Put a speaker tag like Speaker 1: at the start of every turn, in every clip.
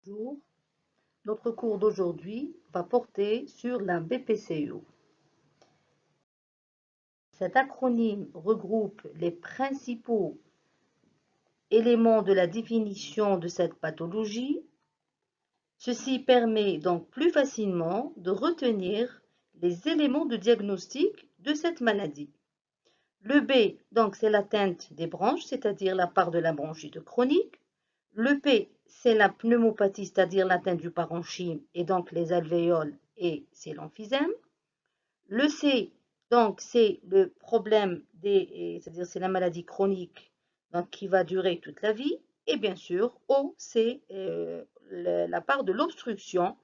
Speaker 1: Bonjour. Notre cours d'aujourd'hui va porter sur la BPCO. Cet acronyme regroupe les principaux éléments de la définition de cette pathologie. Ceci permet donc plus facilement de retenir les éléments de diagnostic de cette maladie. Le B, donc, c'est l'atteinte des branches, c'est-à-dire la part de la bronchite chronique. Le P, c'est la pneumopathie, c'est-à-dire l'atteinte du parenchyme et donc les alvéoles et c'est l'emphysème. Le C, donc, c'est le problème c'est-à-dire c'est la maladie chronique donc, qui va durer toute la vie. Et bien sûr, O, c'est la part de l'obstruction.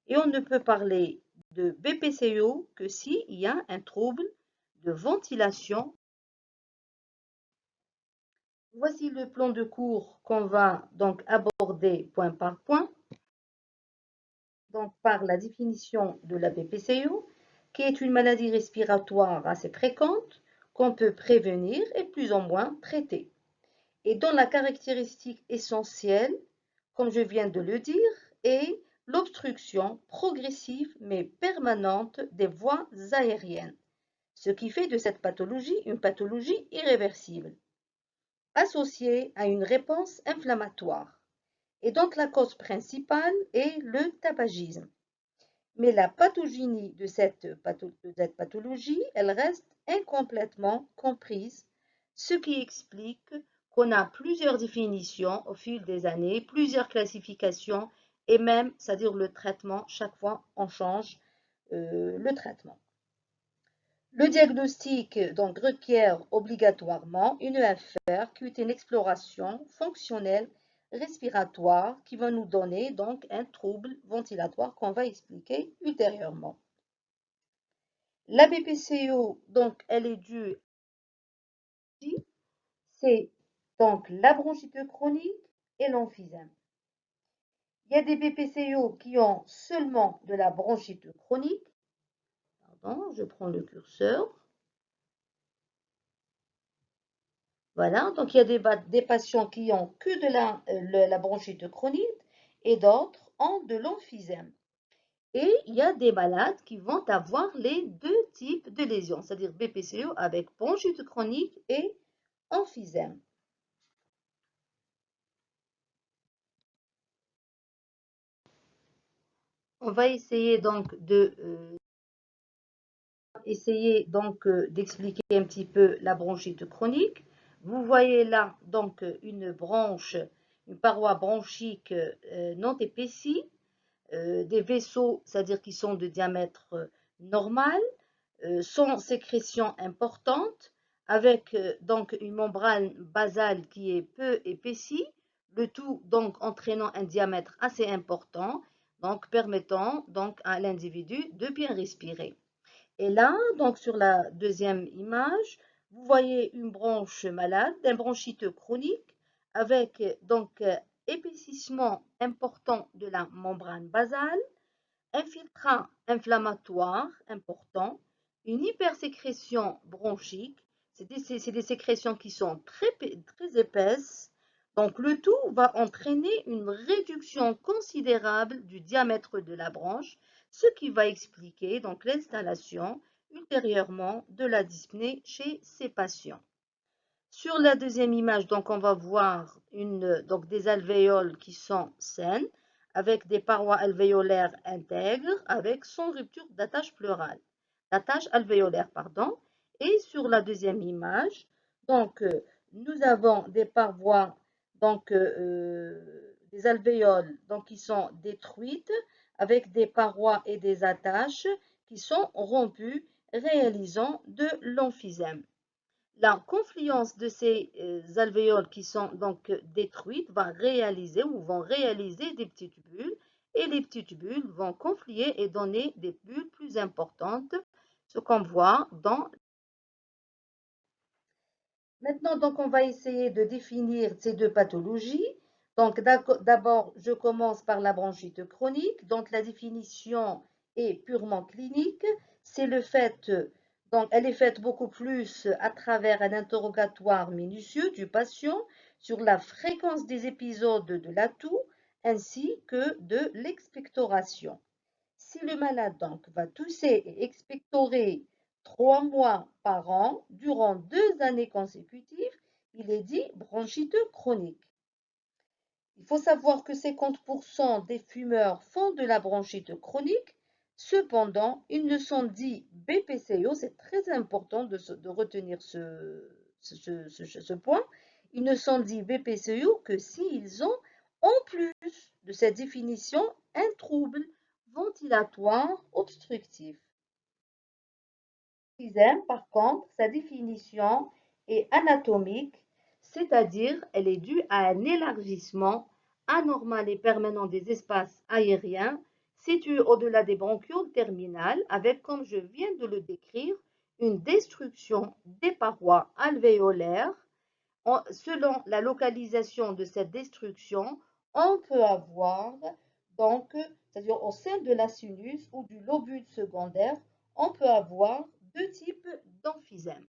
Speaker 1: Et on ne peut parler de BPCO que s'il y a un trouble de ventilation. Voici le plan de cours qu'on va donc aborder point par point. Donc par la définition de la BPCO, qui est une maladie respiratoire assez fréquente qu'on peut prévenir et plus ou moins traiter, et dont la caractéristique essentielle, comme je viens de le dire, est l'obstruction progressive mais permanente des voies aériennes, ce qui fait de cette pathologie une pathologie irréversible, associée à une réponse inflammatoire. Et donc la cause principale est le tabagisme. Mais la pathogénie de cette pathologie, elle reste incomplètement comprise, ce qui explique qu'on a plusieurs définitions au fil des années, plusieurs classifications et même, c'est-à-dire le traitement, chaque fois on change le traitement. Le diagnostic donc requiert obligatoirement une EFR qui est une exploration fonctionnelle respiratoire qui va nous donner donc un trouble ventilatoire qu'on va expliquer ultérieurement. La BPCO, donc, elle est due, c'est donc la bronchite chronique et l'emphysème. Il y a des BPCO qui ont seulement de la bronchite chronique. Pardon, je prends le curseur. Voilà, donc il y a des patients qui ont que de la bronchite chronique et d'autres ont de l'emphysème. Et il y a des malades qui vont avoir les deux types de lésions, c'est-à-dire BPCO avec bronchite chronique et emphysème. On va essayer donc d'expliquer un petit peu la bronchite chronique. Vous voyez là donc une paroi bronchique non épaissie, des vaisseaux, c'est-à-dire qui sont de diamètre normal, sans sécrétion importante, avec donc une membrane basale qui est peu épaissie, le tout donc entraînant un diamètre assez important, donc permettant donc à l'individu de bien respirer. Et là, donc sur la deuxième image, vous voyez une branche malade d'un bronchite chronique avec donc épaississement important de la membrane basale, infiltrant inflammatoire important, une hypersécrétion bronchique, c'est des sécrétions qui sont très épaisses, donc le tout va entraîner une réduction considérable du diamètre de la branche, ce qui va expliquer donc l'installation ultérieurement de la dyspnée chez ces patients. Sur la deuxième image, donc, on va voir donc, des alvéoles qui sont saines, avec des parois alvéolaires intègres, avec sans rupture d'attache pleurale, d'attache alvéolaire, pardon. Et sur la deuxième image, donc, nous avons des parois, donc, des alvéoles donc, qui sont détruites, avec des parois et des attaches qui sont rompues, réalisant de l'emphysème. La confluence de ces alvéoles qui sont donc détruites vont réaliser des petites bulles et les petites bulles vont confluer et donner des bulles plus importantes, ce qu'on voit dans. Maintenant, donc, on va essayer de définir ces deux pathologies. Donc, d'abord, je commence par la bronchite chronique. Donc, la définition est purement clinique. C'est le fait, donc, elle est faite beaucoup plus à travers un interrogatoire minutieux du patient sur la fréquence des épisodes de la toux, ainsi que de l'expectoration. Si le malade donc va tousser et expectorer 3 mois par an durant 2 années consécutives, il est dit bronchite chronique. Il faut savoir que 50% des fumeurs font de la bronchite chronique. Cependant, ils ne sont dits BPCO, c'est très important de retenir ce point. Ils ne sont dits BPCO que s'ils ont, en plus de cette définition, un trouble ventilatoire obstructif. Par contre, sa définition est anatomique, c'est-à-dire elle est due à un élargissement anormal et permanent des espaces aériens situés au-delà des bronchioles terminales avec, comme je viens de le décrire, une destruction des parois alvéolaires. Selon la localisation de cette destruction, on peut avoir donc, c'est-à-dire au sein de la sinus ou du lobule secondaire, on peut avoir deux types d'emphysème.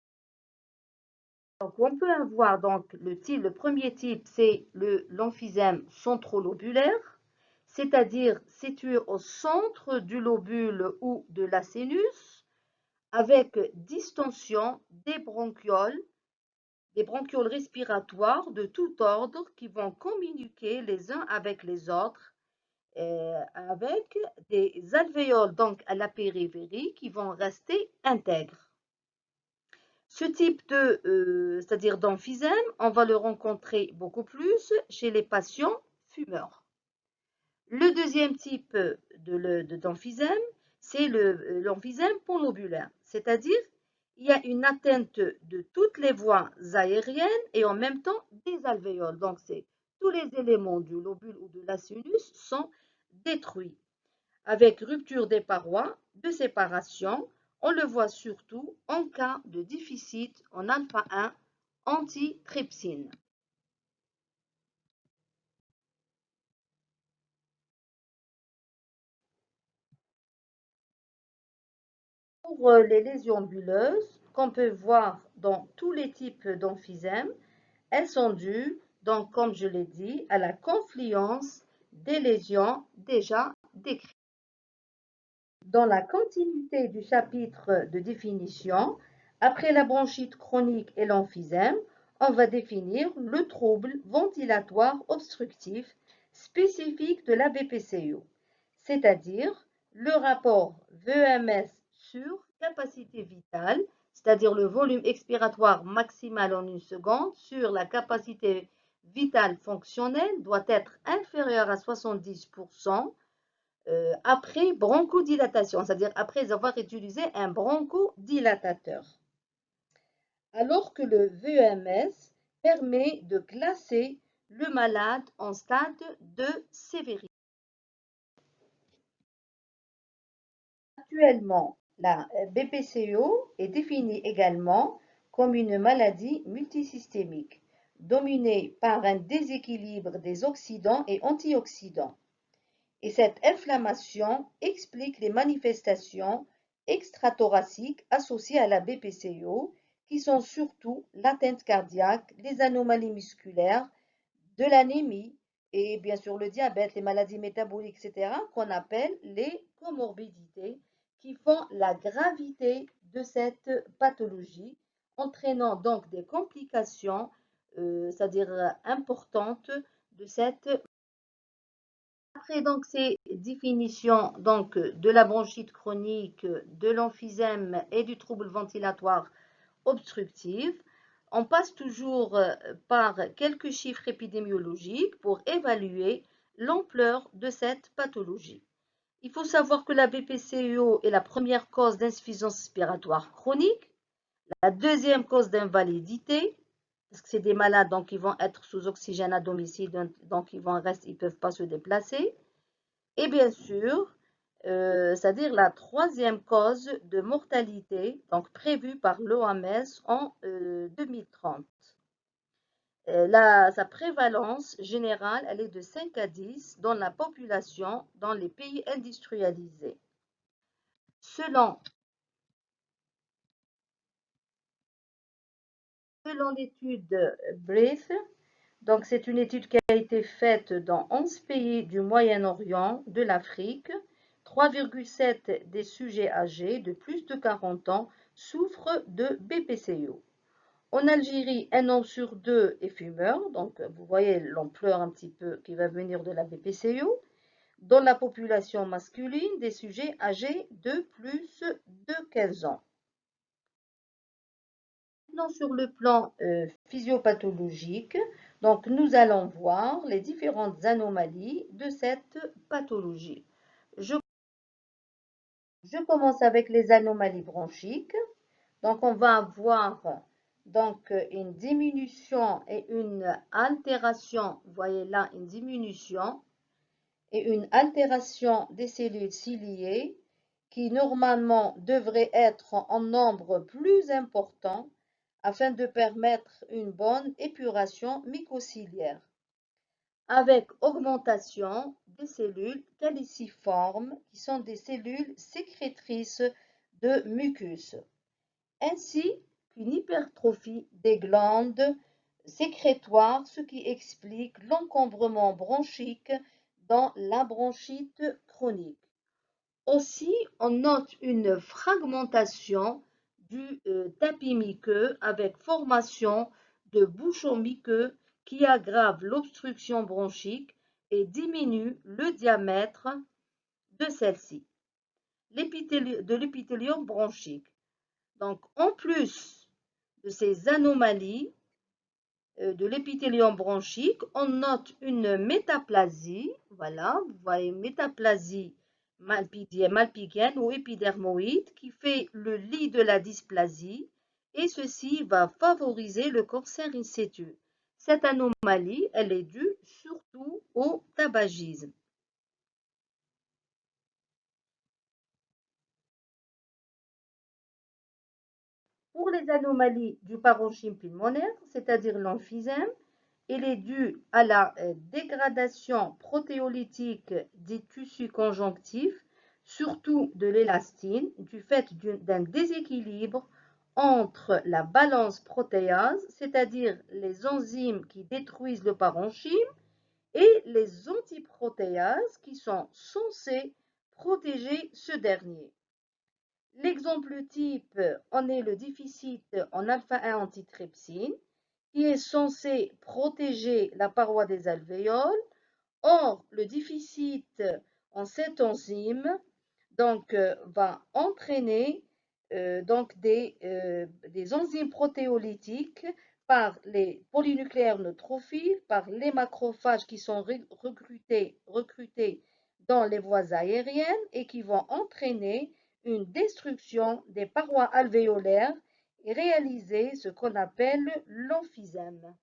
Speaker 1: Donc, on peut avoir donc le premier type, c'est l'emphysème centrolobulaire, c'est-à-dire situé au centre du lobule ou de la sinus, avec distension des bronchioles respiratoires de tout ordre qui vont communiquer les uns avec les autres, avec des alvéoles donc à la périphérie qui vont rester intègres. Ce type c'est-à-dire d'emphysème, on va le rencontrer beaucoup plus chez les patients fumeurs. Le deuxième type d'emphysème, c'est l'emphysème panlobulaire, c'est-à-dire il y a une atteinte de toutes les voies aériennes et en même temps des alvéoles. Donc, c'est tous les éléments du lobule ou de la sinus sont détruits. Avec rupture des parois de séparation, on le voit surtout en cas de déficit en alpha-1 antitrypsine. Pour les lésions bulleuses, qu'on peut voir dans tous les types d'emphysème, elles sont dues, donc comme je l'ai dit, à la confluence des lésions déjà décrites. Dans la continuité du chapitre de définition, après la bronchite chronique et l'emphysème, on va définir le trouble ventilatoire obstructif spécifique de la BPCO, c'est-à-dire le rapport VEMS sur capacité vitale, c'est-à-dire le volume expiratoire maximal en une seconde sur la capacité vitale fonctionnelle doit être inférieur à 70% après bronchodilatation, c'est-à-dire après avoir utilisé un bronchodilatateur. Alors que le VEMS permet de classer le malade en stade de sévérité. Actuellement, la BPCO est définie également comme une maladie multisystémique, dominée par un déséquilibre des oxydants et antioxydants. Et cette inflammation explique les manifestations extrathoraciques associées à la BPCO, qui sont surtout l'atteinte cardiaque, les anomalies musculaires, de l'anémie et bien sûr le diabète, les maladies métaboliques, etc., qu'on appelle les comorbidités, qui font la gravité de cette pathologie, entraînant donc des complications, c'est-à-dire importantes de cette. Après donc ces définitions donc, de la bronchite chronique, de l'emphysème et du trouble ventilatoire obstructif, on passe toujours par quelques chiffres épidémiologiques pour évaluer l'ampleur de cette pathologie. Il faut savoir que la BPCO est la première cause d'insuffisance respiratoire chronique, la deuxième cause d'invalidité, parce que c'est des malades donc, qui vont être sous oxygène à domicile, donc ils ne peuvent pas se déplacer. Et bien sûr, c'est-à-dire la troisième cause de mortalité, donc prévue par l'OMS en 2030. Sa prévalence générale, elle est de 5 à 10 dans la population dans les pays industrialisés. Selon l'étude BREATHE, Donc, c'est une étude qui a été faite dans 11 pays du Moyen-Orient, de l'Afrique. 3,7 des sujets âgés de plus de 40 ans souffrent de BPCO. En Algérie, un homme sur deux est fumeur, donc vous voyez l'ampleur un petit peu qui va venir de la BPCO. Dans la population masculine, des sujets âgés de plus de 15 ans. Maintenant, sur le plan physiopathologique, donc nous allons voir les différentes anomalies de cette pathologie. Je commence avec les anomalies bronchiques. Donc, on va avoir donc une diminution et une altération. Vous voyez là une diminution et une altération des cellules ciliées qui normalement devraient être en nombre plus important afin de permettre une bonne épuration mucociliaire, avec augmentation des cellules caliciformes qui sont des cellules sécrétrices de mucus, ainsi qu'une hypertrophie des glandes sécrétoires, ce qui explique l'encombrement bronchique dans la bronchite chronique. Aussi, on note une fragmentation du tapis muqueux avec formation de bouchons muqueux qui aggrave l'obstruction bronchique et diminue le diamètre de celle-ci, de l'épithélium bronchique. Donc, en plus de ces anomalies de l'épithélium bronchique, on note une métaplasie. Voilà, vous voyez métaplasie malpighienne ou épidermoïde qui fait le lit de la dysplasie et ceci va favoriser le cancer in situ. Cette anomalie, elle est due surtout au tabagisme. Pour les anomalies du parenchyme pulmonaire, c'est-à-dire l'emphysème, il est dû à la dégradation protéolytique des tissus conjonctifs, surtout de l'élastine, du fait d'un déséquilibre entre la balance protéase, c'est-à-dire les enzymes qui détruisent le parenchyme, et les antiprotéases qui sont censées protéger ce dernier. L'exemple type en est le déficit en alpha-1 antitrypsine, qui est censé protéger la paroi des alvéoles. Or, le déficit en cette enzyme donc, va entraîner des enzymes protéolytiques par les polynucléaires neutrophiles, par les macrophages qui sont recrutés dans les voies aériennes et qui vont entraîner une destruction des parois alvéolaires et réaliser ce qu'on appelle l'emphysème.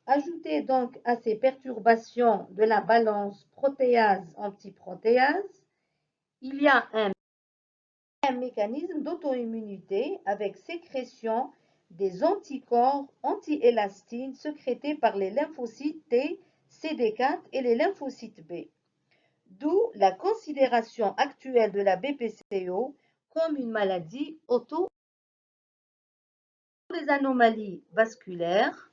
Speaker 1: Ajoutez donc à ces perturbations de la balance protéase-antiprotéase, il y a un mécanisme d'auto-immunité avec sécrétion des anticorps anti-élastine sécrétés par les lymphocytes T, CD4 et les lymphocytes B. D'où la considération actuelle de la BPCO comme une maladie auto-immune. Les anomalies vasculaires,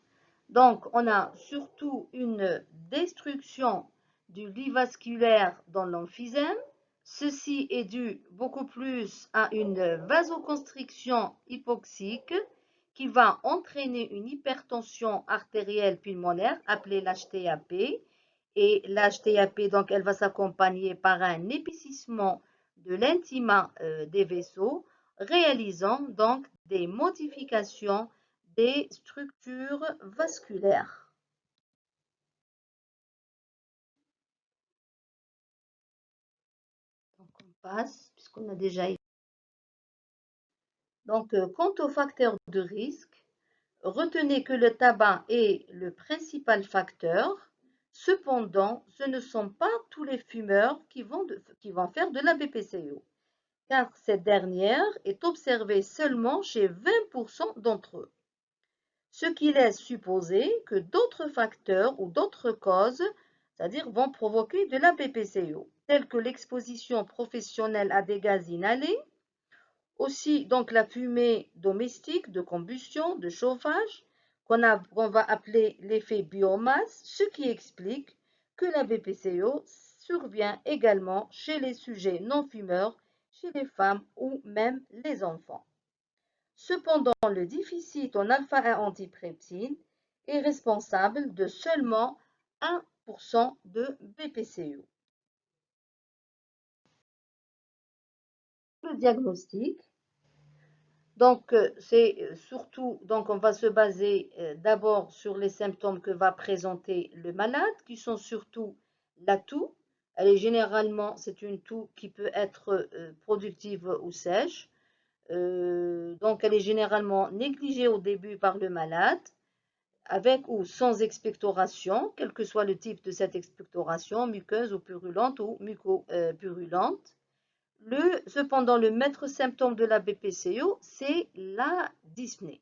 Speaker 1: donc on a surtout une destruction du lit vasculaire dans l'emphysème. Ceci est dû beaucoup plus à une vasoconstriction hypoxique qui va entraîner une hypertension artérielle pulmonaire appelée l'HTAP. Et l'HTAP, donc, elle va s'accompagner par un épaississement de l'intima des vaisseaux, réalisant donc des modifications des structures vasculaires. Donc, on passe, puisqu'on a déjà. Donc, quant aux facteurs de risque, retenez que le tabac est le principal facteur. Cependant, ce ne sont pas tous les fumeurs qui vont faire de la BPCO, car cette dernière est observée seulement chez 20% d'entre eux, ce qui laisse supposer que d'autres facteurs ou d'autres causes, c'est-à-dire vont provoquer de la BPCO, telles que l'exposition professionnelle à des gaz inhalés, aussi donc la fumée domestique de combustion, de chauffage, qu'on va appeler l'effet biomasse, ce qui explique que la BPCO survient également chez les sujets non-fumeurs, chez les femmes ou même les enfants. Cependant, le déficit en alpha-1 antitrypsine est responsable de seulement 1% de BPCO. Le diagnostic, donc c'est surtout, donc on va se baser d'abord sur les symptômes que va présenter le malade, qui sont surtout la toux. Elle est généralement, c'est une toux qui peut être productive ou sèche. Donc elle est généralement négligée au début par le malade, avec ou sans expectoration, quel que soit le type de cette expectoration, muqueuse ou purulente ou muco-purulente. Cependant, le maître symptôme de la BPCO, c'est la dyspnée.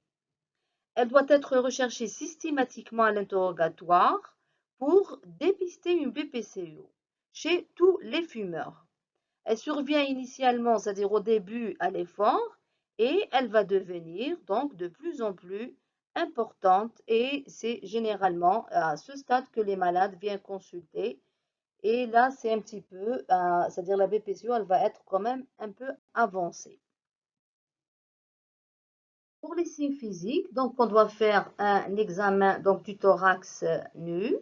Speaker 1: Elle doit être recherchée systématiquement à l'interrogatoire pour dépister une BPCO chez tous les fumeurs. Elle survient initialement, c'est-à-dire au début à l'effort, et elle va devenir donc de plus en plus importante, et c'est généralement à ce stade que les malades viennent consulter. Et là, c'est un petit peu, c'est-à-dire la BPCO, elle va être quand même un peu avancée. Pour les signes physiques, donc on doit faire un examen donc, du thorax nu.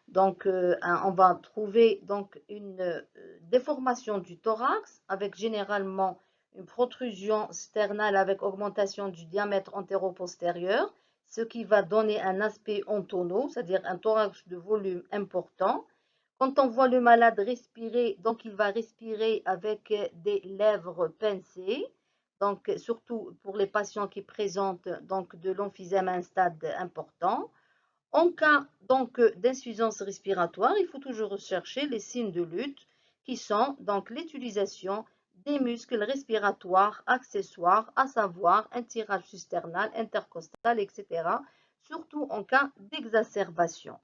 Speaker 1: Donc on va trouver donc une déformation du thorax avec généralement une protrusion sternale avec augmentation du diamètre antéro-postérieur, ce qui va donner un aspect ontono, c'est-à-dire un thorax de volume important. Quand on voit le malade respirer, donc il va respirer avec des lèvres pincées. Donc, surtout pour les patients qui présentent donc, de l'emphysème à un stade important. En cas donc d'insuffisance respiratoire, il faut toujours rechercher les signes de lutte qui sont donc l'utilisation des muscles respiratoires accessoires, à savoir un tirage susternal, intercostal, etc., surtout en cas d'exacerbation.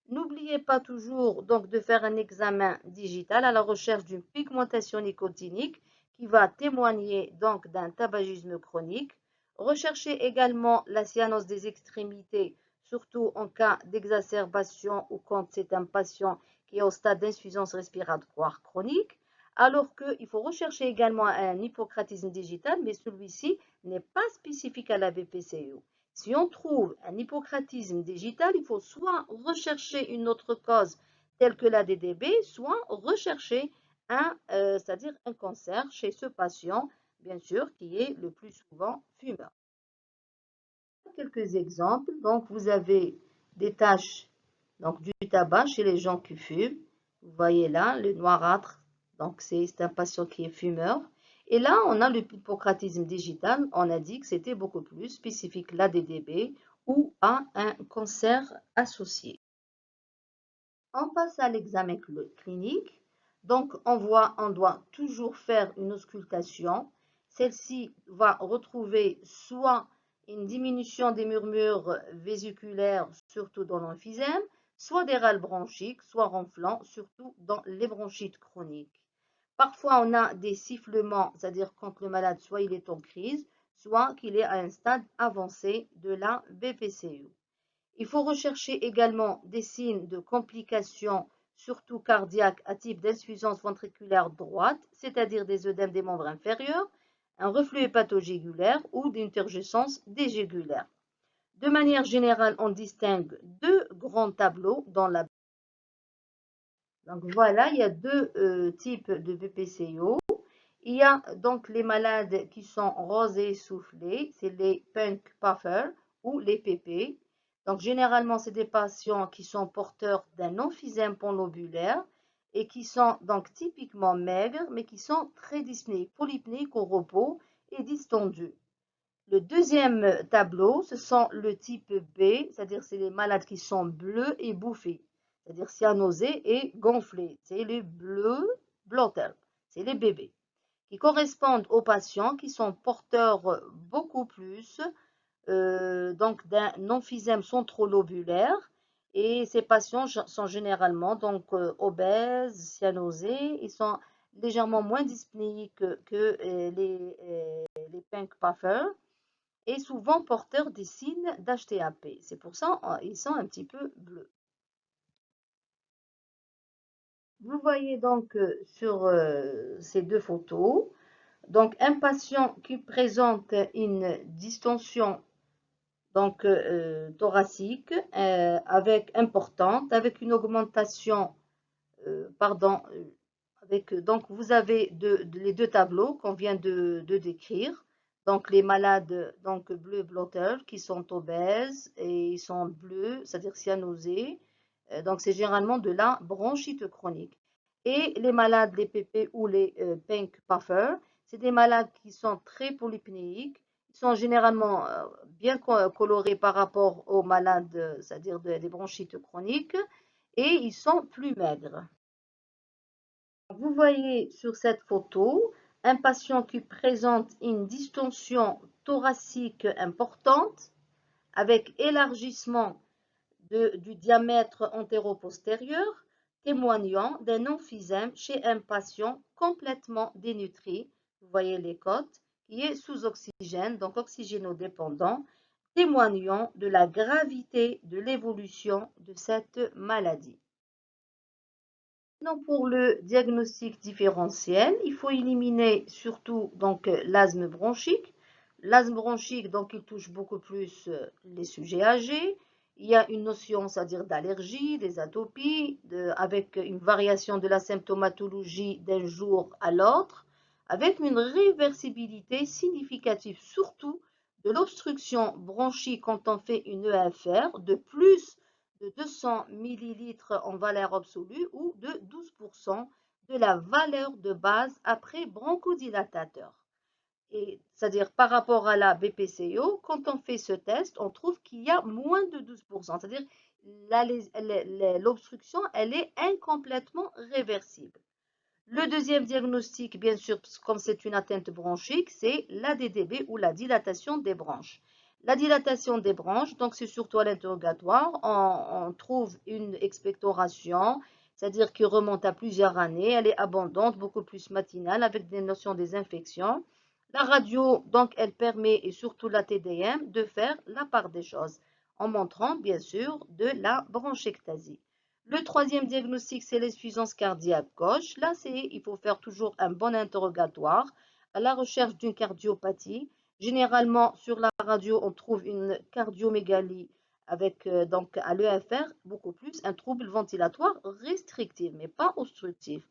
Speaker 1: N'oubliez pas toujours donc de faire un examen digital à la recherche d'une pigmentation nicotinique qui va témoigner donc d'un tabagisme chronique. Recherchez également la cyanose des extrémités, surtout en cas d'exacerbation ou quand c'est un patient qui est au stade d'insuffisance respiratoire chronique. Alors qu'il faut rechercher également un hypocratisme digital, mais celui-ci n'est pas spécifique à la BPCO. Si on trouve un hypocratisme digital, il faut soit rechercher une autre cause telle que la DDB, soit rechercher c'est-à-dire un cancer chez ce patient, bien sûr, qui est le plus souvent fumeur. Quelques exemples. Donc, vous avez des taches donc, du tabac chez les gens qui fument. Vous voyez là, le noirâtre. Donc, c'est un patient qui est fumeur. Et là, on a l'hypocratisme digital. On a dit que c'était beaucoup plus spécifique à l'ADDB ou à un cancer associé. On passe à l'examen clinique. Donc, on doit toujours faire une auscultation. Celle-ci va retrouver soit une diminution des murmures vésiculaires, surtout dans l'emphysème, soit des râles bronchiques, soit ronflants, surtout dans les bronchites chroniques. Parfois, on a des sifflements, c'est-à-dire quand le malade, soit il est en crise, soit qu'il est à un stade avancé de la BPCO. Il faut rechercher également des signes de complications, surtout cardiaques, à type d'insuffisance ventriculaire droite, c'est-à-dire des œdèmes des membres inférieurs, un reflux hépatogégulaire ou d'interjections dégégulaires. De manière générale, on distingue deux grands tableaux dans la. Donc voilà, il y a deux types de BPCO. Il y a donc les malades qui sont rosés soufflés, c'est les punk puffers ou les PP. Donc généralement, c'est des patients qui sont porteurs d'un emphysème panlobulaire et qui sont donc typiquement maigres, mais qui sont très dyspnéiques, polypnéiques au repos et distendus. Le deuxième tableau, ce sont le type B, c'est-à-dire c'est les malades qui sont bleus et bouffés, c'est-à-dire cyanosés et gonflés. C'est les bleus blotters, c'est les bébés, qui correspondent aux patients qui sont porteurs beaucoup plus donc d'un emphysème centrolobulaire. Et ces patients sont généralement donc obèses, cyanosés, ils sont légèrement moins dyspnéiques que les pink puffers. et souvent porteurs des signes d'HTAP. C'est pour ça ils sont un petit peu bleus. Vous voyez donc sur ces deux photos, donc un patient qui présente une distension donc thoracique avec importante, avec une augmentation, pardon, avec donc vous avez les deux tableaux qu'on vient de décrire. Donc les malades donc bleu blotters qui sont obèses et ils sont bleus, c'est-à-dire cyanosés. Donc c'est généralement de la bronchite chronique. Et les malades, les PP ou les pink puffers, c'est des malades qui sont très polypnéiques. Ils sont généralement bien colorés par rapport aux malades, c'est-à-dire des bronchites chroniques, et ils sont plus maigres. Vous voyez sur cette photo un patient qui présente une distension thoracique importante avec élargissement du diamètre antéro-postérieur, témoignant d'un emphysème chez un patient complètement dénutri. Vous voyez les côtes, qui est sous oxygène, donc oxygénodépendant, témoignant de la gravité de l'évolution de cette maladie. Maintenant, pour le diagnostic différentiel, il faut éliminer surtout donc l'asthme bronchique. L'asthme bronchique, donc, il touche beaucoup plus les sujets âgés. Il y a une notion, c'est-à-dire d'allergie, des atopies, avec une variation de la symptomatologie d'un jour à l'autre, avec une réversibilité significative, surtout de l'obstruction bronchique quand on fait une EFR de plus de 200 millilitres en valeur absolue ou de 12% de la valeur de base après bronchodilatateur. C'est-à-dire par rapport à la BPCO, quand on fait ce test, on trouve qu'il y a moins de 12%. C'est-à-dire l'obstruction, elle est incomplètement réversible. Le deuxième diagnostic, bien sûr, comme c'est une atteinte bronchique, c'est l'ADDB ou la dilatation des branches. La dilatation des branches, donc c'est surtout à l'interrogatoire, on trouve une expectoration, c'est-à-dire qui remonte à plusieurs années, elle est abondante, beaucoup plus matinale, avec des notions des infections. La radio, donc, elle permet, et surtout la TDM, de faire la part des choses, en montrant, bien sûr, de la bronchectasie. Le troisième diagnostic, c'est l'insuffisance cardiaque gauche. Là, il faut faire toujours un bon interrogatoire à la recherche d'une cardiopathie. Généralement, sur la radio, on trouve une cardiomégalie avec donc à l'EFR, beaucoup plus, un trouble ventilatoire restrictif, mais pas obstructif.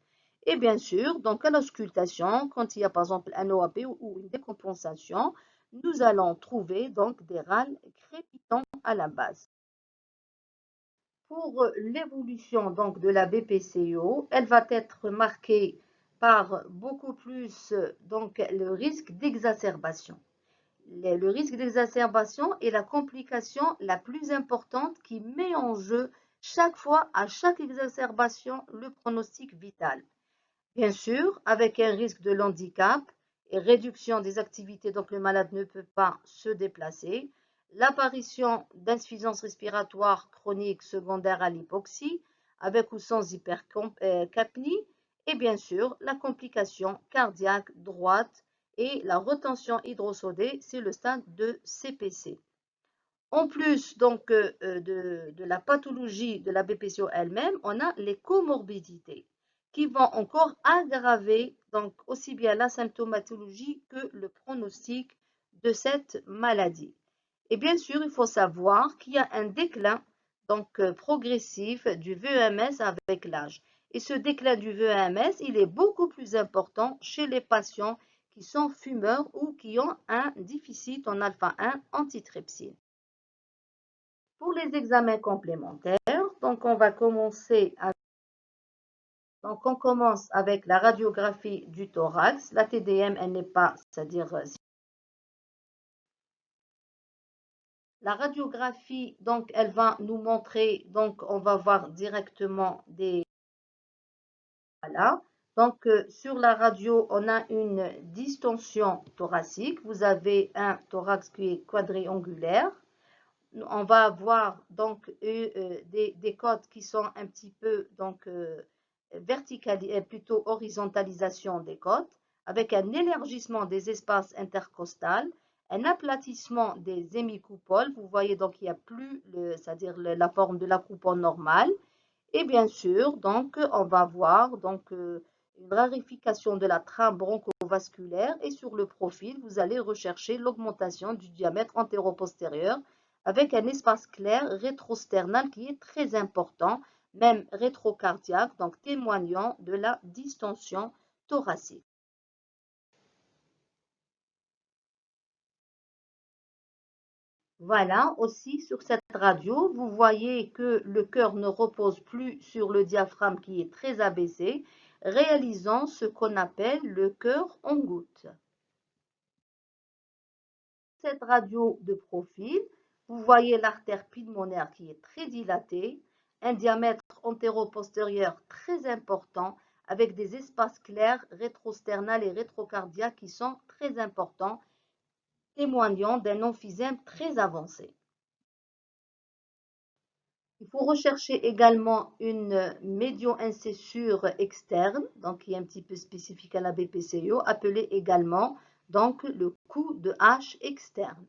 Speaker 1: Et bien sûr, donc à l'auscultation, quand il y a par exemple un OAP ou une décompensation, nous allons trouver donc des râles crépitants à la base. Pour l'évolution donc de la BPCO, elle va être marquée par beaucoup plus donc le risque d'exacerbation. Le risque d'exacerbation est la complication la plus importante qui met en jeu chaque fois, à chaque exacerbation, le pronostic vital. Bien sûr, avec un risque de handicap et réduction des activités, donc le malade ne peut pas se déplacer, l'apparition d'insuffisance respiratoire chronique secondaire à l'hypoxie, avec ou sans hypercapnie, et bien sûr la complication cardiaque droite et la retention hydrosodée, c'est le stade de CPC. En plus donc de la pathologie de la BPCO elle-même, on a les comorbidités qui vont encore aggraver donc aussi bien la symptomatologie que le pronostic de cette maladie. Et bien sûr, il faut savoir qu'il y a un déclin donc progressif du VEMS avec l'âge. Et ce déclin du VEMS, il est beaucoup plus important chez les patients qui sont fumeurs ou qui ont un déficit en alpha-1 antitrypsine. Pour les examens complémentaires, donc on va commencer donc on commence avec la radiographie du thorax. La TDM, elle n'est pas, c'est-à-dire la radiographie, donc elle va nous montrer, donc on va voir directement des voilà. Donc sur la radio, on a une distension thoracique. Vous avez un thorax qui est quadriangulaire. On va avoir donc des côtes qui sont un petit peu donc plutôt horizontalisation des côtes, avec un élargissement des espaces intercostales, un aplatissement des hémicoupoles. Vous voyez donc il n'y a plus, c'est-à-dire la forme de la coupole normale. Et bien sûr, donc, on va voir donc, une rarification de la trame bronchovasculaire et sur le profil, vous allez rechercher l'augmentation du diamètre antéro-postérieur avec un espace clair rétrosternal qui est très important, même rétrocardiaque, donc témoignant de la distension thoracique. Voilà, aussi sur cette radio, vous voyez que le cœur ne repose plus sur le diaphragme qui est très abaissé, réalisant ce qu'on appelle le cœur en goutte. Cette radio de profil, vous voyez l'artère pulmonaire qui est très dilatée, un diamètre antéro-postérieur très important avec des espaces clairs rétrosternal et rétrocardiaques qui sont très importants, témoignant d'un emphysème très avancé. Il faut rechercher également une médio-incésure externe, donc qui est un petit peu spécifique à la BPCO, appelée également donc le coup de hache externe.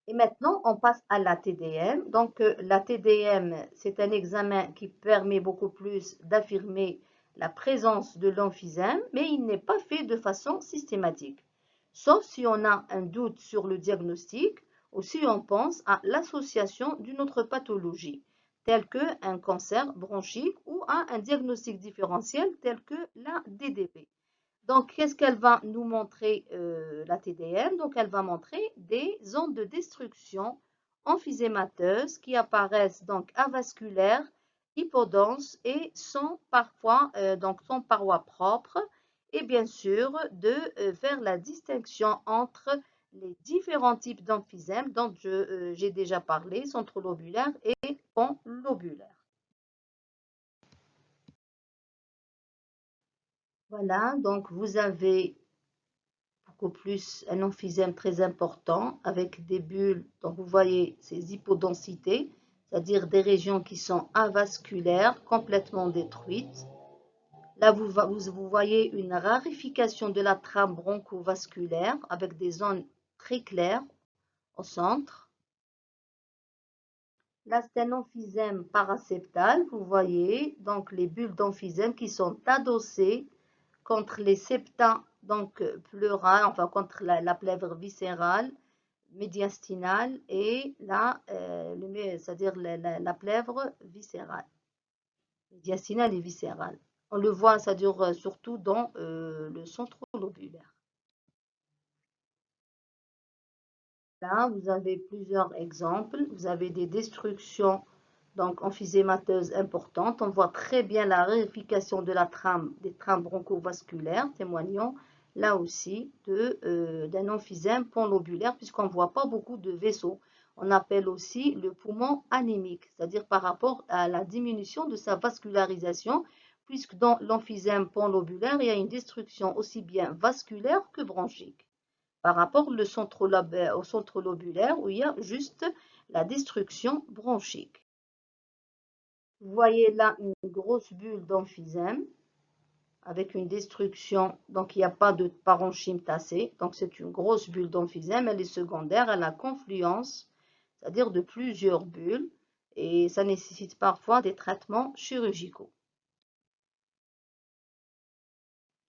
Speaker 1: Et maintenant, on passe à la TDM. Donc, la TDM, c'est un examen qui permet beaucoup plus d'affirmer la présence de l'emphysème, mais il n'est pas fait de façon systématique. Sauf si on a un doute sur le diagnostic ou si on pense à l'association d'une autre pathologie, telle qu'un cancer bronchique ou à un diagnostic différentiel tel que la DDP. Donc, qu'est-ce qu'elle va nous montrer, la TDM? Donc, elle va montrer des zones de destruction emphysémateuses qui apparaissent donc avasculaires, hypodenses et sont parfois donc sont parois propres et bien sûr de faire la distinction entre les différents types d'emphysème dont j'ai déjà parlé, centrolobulaire et panlobulaire. Voilà, donc vous avez beaucoup plus un emphysème très important avec des bulles. Donc vous voyez ces hypodensités, c'est-à-dire des régions qui sont avasculaires, complètement détruites. Là, vous voyez une rarification de la trame bronchovasculaire avec des zones très claires au centre. Là, c'est un emphysème paraseptal, vous voyez, donc les bulles d'emphysème qui sont adossées contre les septa, donc pleurales, enfin contre la plèvre viscérale, médiastinale et c'est-à-dire la plèvre viscérale, médiastinale et viscérale. On le voit, ça dure surtout dans le centre lobulaire. Là, vous avez plusieurs exemples. Vous avez des destructions donc emphysémateuses importantes. On voit très bien la rarification de la trame, des trames bronchovasculaires, témoignant là aussi d'un emphysème panlobulaire, puisqu'on ne voit pas beaucoup de vaisseaux. On appelle aussi le poumon anémique, c'est-à-dire par rapport à la diminution de sa vascularisation, puisque dans l'emphysème panlobulaire, il y a une destruction aussi bien vasculaire que bronchique par rapport au centre lobulaire où il y a juste la destruction bronchique. Vous voyez là une grosse bulle d'emphysème avec une destruction, donc il n'y a pas de parenchyme tassé, donc c'est une grosse bulle d'emphysème, elle est secondaire à la confluence, c'est-à-dire de plusieurs bulles, et ça nécessite parfois des traitements chirurgicaux.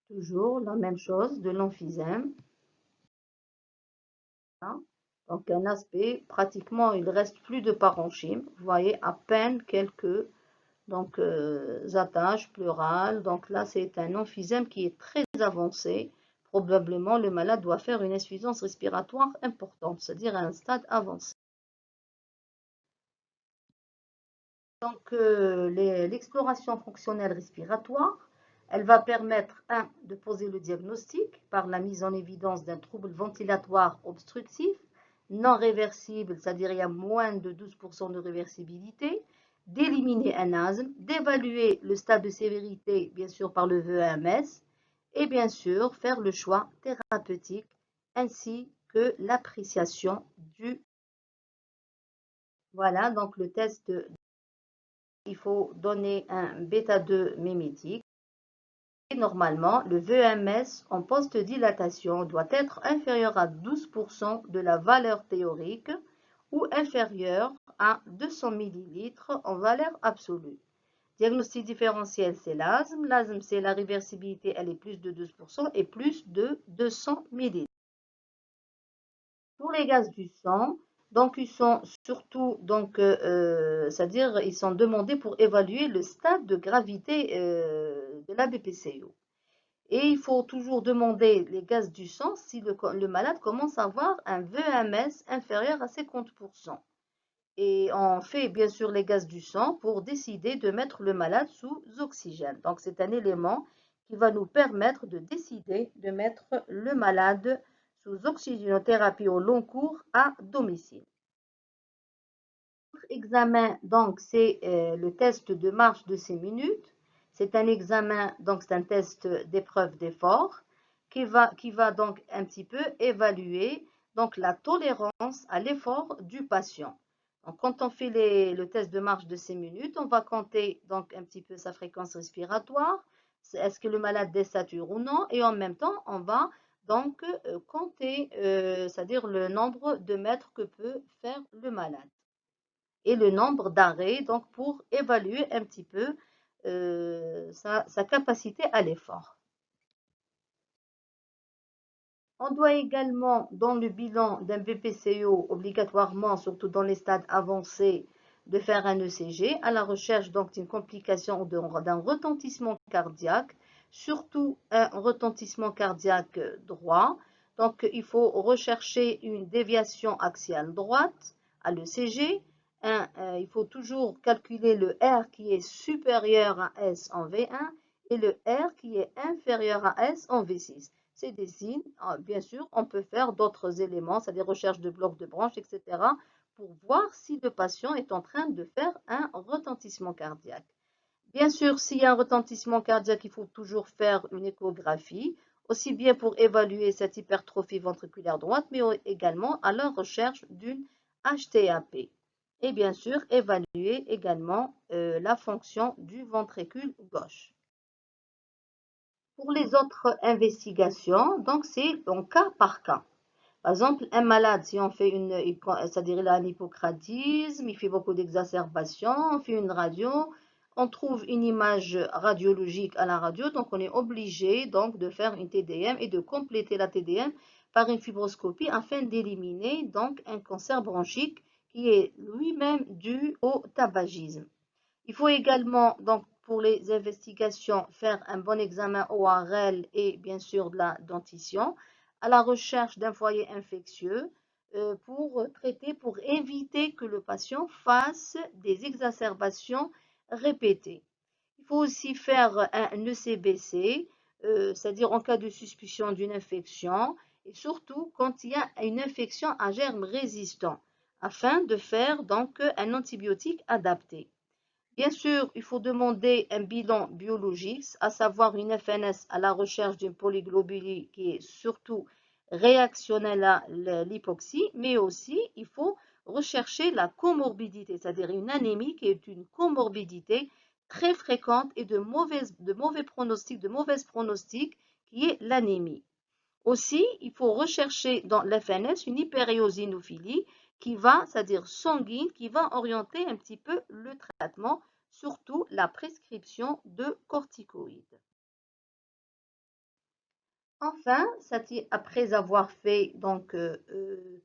Speaker 1: Toujours la même chose de l'emphysème. Donc un aspect, pratiquement il ne reste plus de parenchyme. Vous voyez à peine quelques donc, attaches pleurales. Donc là c'est un emphysème qui est très avancé. Probablement le malade doit faire une insuffisance respiratoire importante, c'est-à-dire à un stade avancé. Donc l'exploration fonctionnelle respiratoire, elle va permettre, de poser le diagnostic par la mise en évidence d'un trouble ventilatoire obstructif, non réversible, c'est-à-dire il y a moins de 12% de réversibilité, d'éliminer un asthme, d'évaluer le stade de sévérité, bien sûr par le VEMS, et bien sûr faire le choix thérapeutique ainsi que l'appréciation du... Voilà, donc le test, il faut donner un bêta-2 mimétique. normalement, le VMS en post-dilatation doit être inférieur à 12% de la valeur théorique ou inférieur à 200 ml en valeur absolue. Diagnostic différentiel, c'est l'asthme. L'asthme, c'est la réversibilité, elle est plus de 12% et plus de 200 ml. Pour les gaz du sang, donc ils sont surtout, c'est-à-dire ils sont demandés pour évaluer le stade de gravité de la BPCO. Et il faut toujours demander les gaz du sang si le malade commence à avoir un VMS inférieur à 50%. Et on fait bien sûr les gaz du sang pour décider de mettre le malade sous oxygène. Donc c'est un élément qui va nous permettre de décider de mettre le malade sous oxygénothérapie au long cours à domicile. L'autre examen, donc, c'est le test de marche de 6 minutes. C'est un examen, donc c'est un test d'épreuve d'effort qui va donc un petit peu évaluer donc la tolérance à l'effort du patient. Donc, quand on fait le test de marche de 6 minutes, on va compter donc un petit peu sa fréquence respiratoire, est-ce que le malade désature ou non, et en même temps, on va donc compter, c'est-à-dire le nombre de mètres que peut faire le malade et le nombre d'arrêts, donc pour évaluer un petit peu sa capacité à l'effort. On doit également, dans le bilan d'un BPCO, obligatoirement, surtout dans les stades avancés, de faire un ECG à la recherche donc d'une complication d'un retentissement cardiaque, surtout un retentissement cardiaque droit. Donc, il faut rechercher une déviation axiale droite à l'ECG. Il faut toujours calculer le R qui est supérieur à S en V1 et le R qui est inférieur à S en V6. C'est des signes, bien sûr, on peut faire d'autres éléments, c'est-à-dire recherche de blocs de branches, etc., pour voir si le patient est en train de faire un retentissement cardiaque. Bien sûr, s'il y a un retentissement cardiaque, il faut toujours faire une échographie, aussi bien pour évaluer cette hypertrophie ventriculaire droite, mais également à la recherche d'une HTAP. Et bien sûr, évaluer également la fonction du ventricule gauche. Pour les autres investigations, donc c'est en cas par cas. Par exemple, un malade, si on fait c'est-à-dire il a un hypocradisme, il fait beaucoup d'exacerbations, on fait une radio, on trouve une image radiologique à la radio, donc on est obligé donc de faire une TDM et de compléter la TDM par une fibroscopie afin d'éliminer donc un cancer bronchique qui est lui-même dû au tabagisme. Il faut également, donc, pour les investigations, faire un bon examen ORL et bien sûr de la dentition à la recherche d'un foyer infectieux pour traiter, pour éviter que le patient fasse des exacerbations répétées. Il faut aussi faire un ECBC, c'est-à-dire en cas de suspicion d'une infection et surtout quand il y a une infection à germes résistants afin de faire donc un antibiotique adapté. Bien sûr, il faut demander un bilan biologique, à savoir une FNS à la recherche d'une polyglobulie qui est surtout réactionnelle à l'hypoxie, mais aussi il faut rechercher la comorbidité, c'est-à-dire une anémie qui est une comorbidité très fréquente et de mauvais pronostics, qui est l'anémie. Aussi, il faut rechercher dans l'FNS une hypériosinophilie qui va, c'est-à-dire sanguine, qui va orienter un petit peu le traitement, surtout la prescription de corticoïdes. Enfin, après avoir fait donc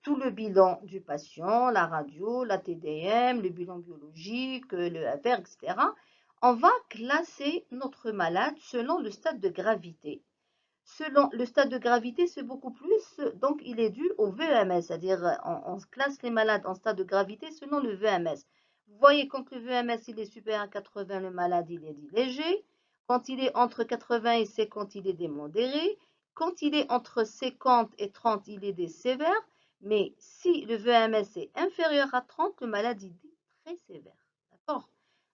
Speaker 1: tout le bilan du patient, la radio, la TDM, le bilan biologique, le FR, etc., on va classer notre malade selon le stade de gravité. Selon le stade de gravité, c'est beaucoup plus, donc il est dû au VMS, c'est-à-dire on classe les malades en stade de gravité selon le VMS. Vous voyez, quand le VMS il est supérieur à 80, le malade il est dit léger. Quand il est entre 80 et 50, il est des modérés. Quand il est entre 50 et 30, il est des sévères. Mais si le VMS est inférieur à 30, le malade il est très sévère. D'accord?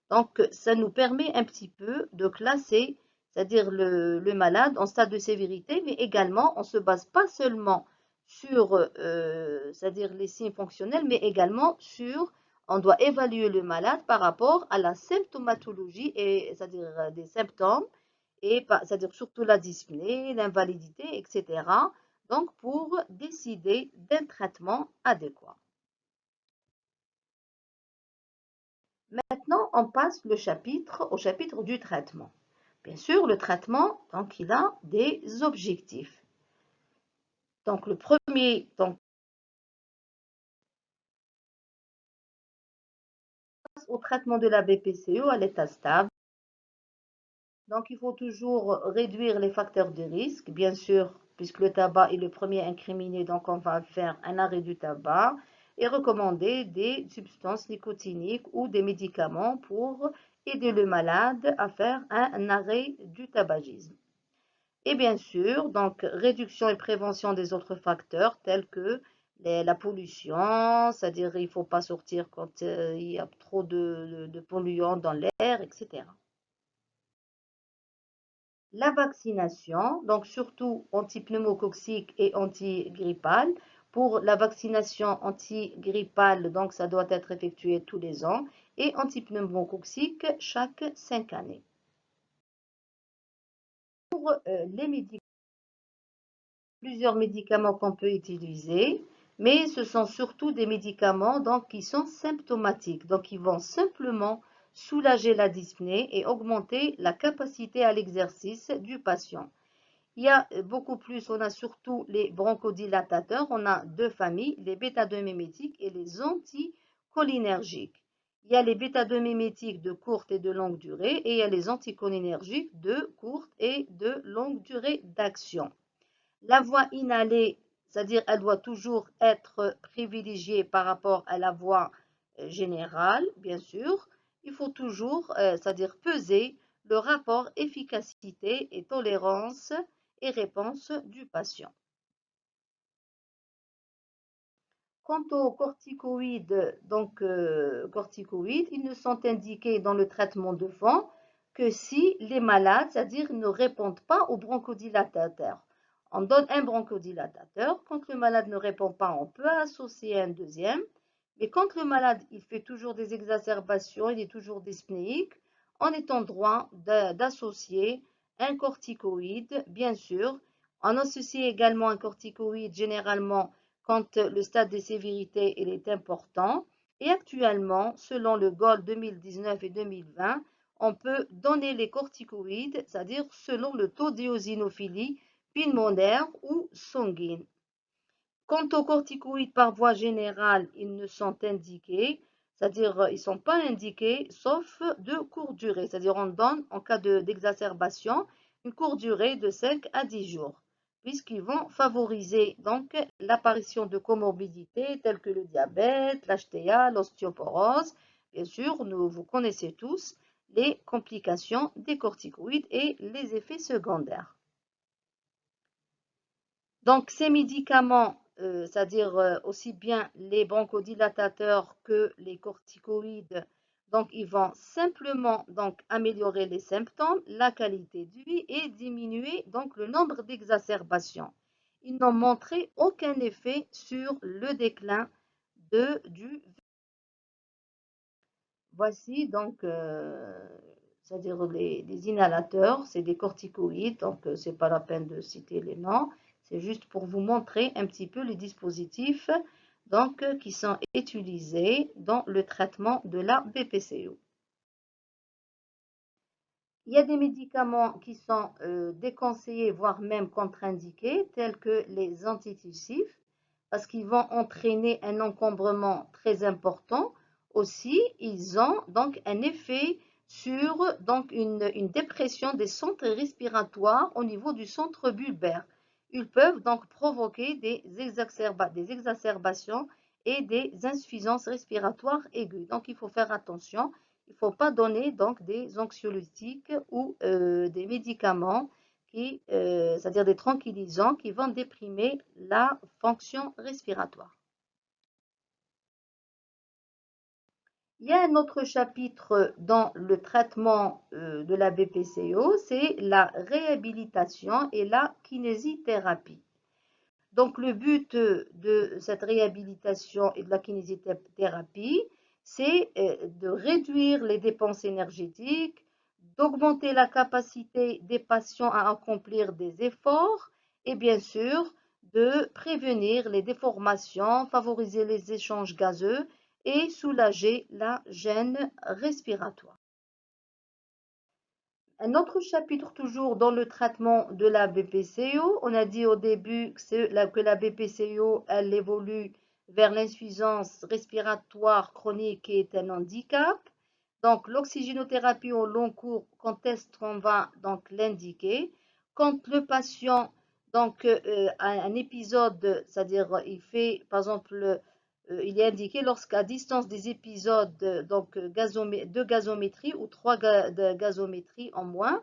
Speaker 1: Donc, ça nous permet un petit peu de classer, c'est-à-dire le malade en stade de sévérité, mais également, on ne se base pas seulement sur, c'est-à-dire les signes fonctionnels, mais également on doit évaluer le malade par rapport à la symptomatologie, c'est-à-dire des symptômes, et c'est-à-dire surtout la dyspnée, l'invalidité, etc. Donc, pour décider d'un traitement adéquat. Maintenant, on passe au chapitre du traitement. Bien sûr, le traitement, donc, il a des objectifs. Donc, le premier, donc, au traitement de la BPCO à l'état stable. Donc, il faut toujours réduire les facteurs de risque, bien sûr, puisque le tabac est le premier incriminé, donc on va faire un arrêt du tabac et recommander des substances nicotiniques ou des médicaments pour aider le malade à faire un arrêt du tabagisme. Et bien sûr, donc réduction et prévention des autres facteurs tels que la pollution, c'est-à-dire il ne faut pas sortir quand il y a trop de polluants dans l'air, etc. La vaccination, donc surtout antipneumococcique et antigrippale. Pour la vaccination antigrippale, donc ça doit être effectué tous les ans et antipneumococcique chaque 5 années. Pour les médicaments, plusieurs médicaments qu'on peut utiliser, mais ce sont surtout des médicaments donc, qui sont symptomatiques, donc ils vont simplement soulager la dyspnée et augmenter la capacité à l'exercice du patient. Il y a beaucoup plus, on a surtout les bronchodilatateurs, on a deux familles, les bêta-2 mimétiques et les anticholinergiques. Il y a les bêta-2 mimétiques de courte et de longue durée et il y a les anticholinergiques de courte et de longue durée d'action. La voie inhalée, c'est-à-dire elle doit toujours être privilégiée par rapport à la voie générale, bien sûr. Il faut toujours, c'est-à-dire peser le rapport efficacité et tolérance et réponse du patient. Quant aux corticoïdes, corticoïdes, ils ne sont indiqués dans le traitement de fond que si les malades, c'est-à-dire ne répondent pas aux bronchodilatateurs. On donne un bronchodilatateur. Quand le malade ne répond pas, on peut associer un deuxième. Mais quand le malade il fait toujours des exacerbations, il est toujours dyspnéique, on est en droit d'associer un corticoïde, bien sûr. On associe également un corticoïde généralement quand le stade de sévérité est important. Et actuellement, selon le GOL 2019 et 2020, on peut donner les corticoïdes, c'est-à-dire selon le taux d'éosinophilie pulmonaire ou sanguine. Quant aux corticoïdes par voie générale, ils ne sont indiqués, c'est-à-dire ils ne sont pas indiqués sauf de courte durée, c'est-à-dire on donne en cas d'exacerbation une courte durée de 5 à 10 jours, puisqu'ils vont favoriser donc l'apparition de comorbidités telles que le diabète, l'HTA, l'ostéoporose. Bien sûr, vous connaissez tous les complications des corticoïdes et les effets secondaires. Donc, ces médicaments, c'est-à-dire aussi bien les bronchodilatateurs que les corticoïdes, donc ils vont simplement donc améliorer les symptômes, la qualité de vie et diminuer donc le nombre d'exacerbations. Ils n'ont montré aucun effet sur le déclin du. Voici donc, c'est-à-dire les inhalateurs, c'est des corticoïdes, donc ce n'est pas la peine de citer les noms, c'est juste pour vous montrer un petit peu les dispositifs donc, qui sont utilisés dans le traitement de la BPCO. Il y a des médicaments qui sont déconseillés, voire même contre-indiqués, tels que les antitussifs, parce qu'ils vont entraîner un encombrement très important. Aussi, ils ont donc un effet sur donc, une dépression des centres respiratoires au niveau du centre bulbaire. Ils peuvent donc provoquer des exacerbations et des insuffisances respiratoires aiguës. Donc, il faut faire attention. Il ne faut pas donner donc des anxiolytiques ou des médicaments c'est-à-dire des tranquillisants qui vont déprimer la fonction respiratoire. Il y a un autre chapitre dans le traitement de la BPCO, c'est la réhabilitation et la kinésithérapie. Donc le but de cette réhabilitation et de la kinésithérapie, c'est de réduire les dépenses énergétiques, d'augmenter la capacité des patients à accomplir des efforts et bien sûr de prévenir les déformations, favoriser les échanges gazeux et soulager la gêne respiratoire. Un autre chapitre toujours dans le traitement de la BPCO. On a dit au début que la BPCO, elle évolue vers l'insuffisance respiratoire chronique qui est un handicap. Donc l'oxygénothérapie au long cours, quand est-ce qu'on va donc l'indiquer? Quand le patient donc a un épisode, c'est-à-dire il fait par exemple il est indiqué lorsqu'à distance des épisodes donc, de gazométrie ou 3 de gazométrie en moins.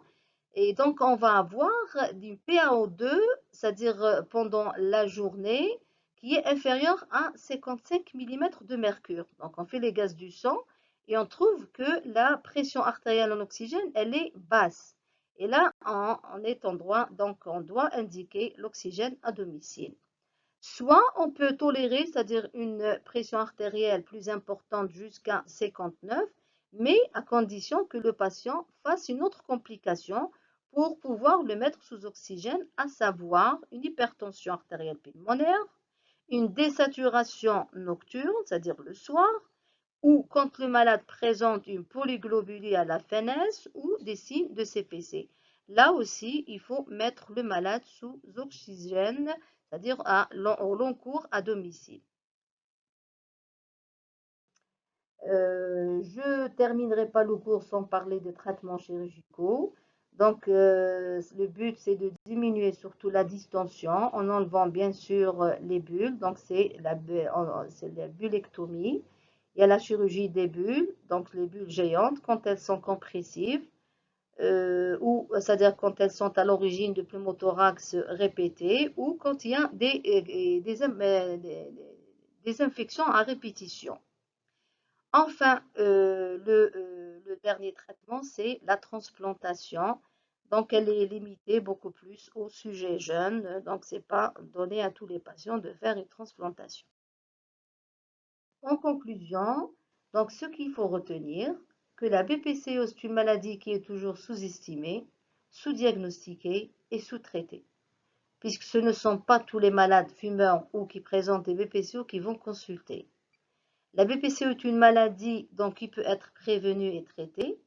Speaker 1: Et donc, on va avoir du PaO2, c'est-à-dire pendant la journée, qui est inférieur à 55 mm de mercure. Donc, on fait les gaz du sang et on trouve que la pression artérielle en oxygène, elle est basse. Et là, on est en droit, donc on doit indiquer l'oxygène à domicile. Soit on peut tolérer, c'est-à-dire une pression artérielle plus importante jusqu'à 59, mais à condition que le patient fasse une autre complication pour pouvoir le mettre sous oxygène, à savoir une hypertension artérielle pulmonaire, une désaturation nocturne, c'est-à-dire le soir, ou quand le malade présente une polyglobulie à la FNS ou des signes de CPC. Là aussi, il faut mettre le malade sous oxygène, c'est-à-dire au long cours à domicile. Je ne terminerai pas le cours sans parler de traitements chirurgicaux. Donc, le but, c'est de diminuer surtout la distension en enlevant bien sûr les bulles. Donc, c'est la bullectomie. Il y a la chirurgie des bulles, donc les bulles géantes, quand elles sont compressives, ou c'est-à-dire quand elles sont à l'origine de pneumothorax répétés, ou quand il y a des infections à répétition. Enfin, le dernier traitement, c'est la transplantation. Donc, elle est limitée beaucoup plus aux sujets jeunes. Donc, ce n'est pas donné à tous les patients de faire une transplantation. En conclusion, donc ce qu'il faut retenir, que la BPCO est une maladie qui est toujours sous-estimée, sous-diagnostiquée et sous-traitée, puisque ce ne sont pas tous les malades fumeurs ou qui présentent des BPCO qui vont consulter. La BPCO est une maladie donc, qui peut être prévenue et traitée.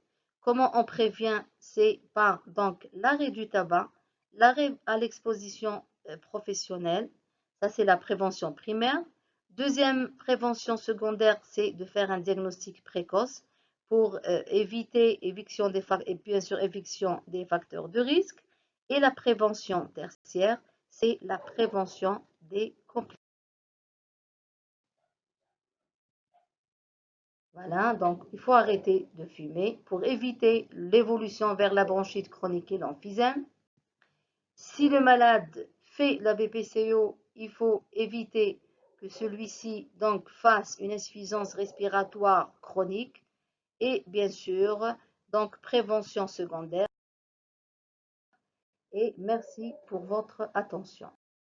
Speaker 1: Comment on prévient? C'est par donc l'arrêt du tabac, l'arrêt à l'exposition professionnelle, ça c'est la prévention primaire. Deuxième prévention secondaire, c'est de faire un diagnostic précoce pour éviter éviction et bien sûr éviction des facteurs de risque. Et la prévention tertiaire, c'est la prévention des complications. Voilà, donc il faut arrêter de fumer pour éviter l'évolution vers la bronchite chronique et l'emphysème. Si le malade fait la BPCO, il faut éviter que celui-ci donc fasse une insuffisance respiratoire chronique et bien sûr donc prévention secondaire. Et merci pour votre attention.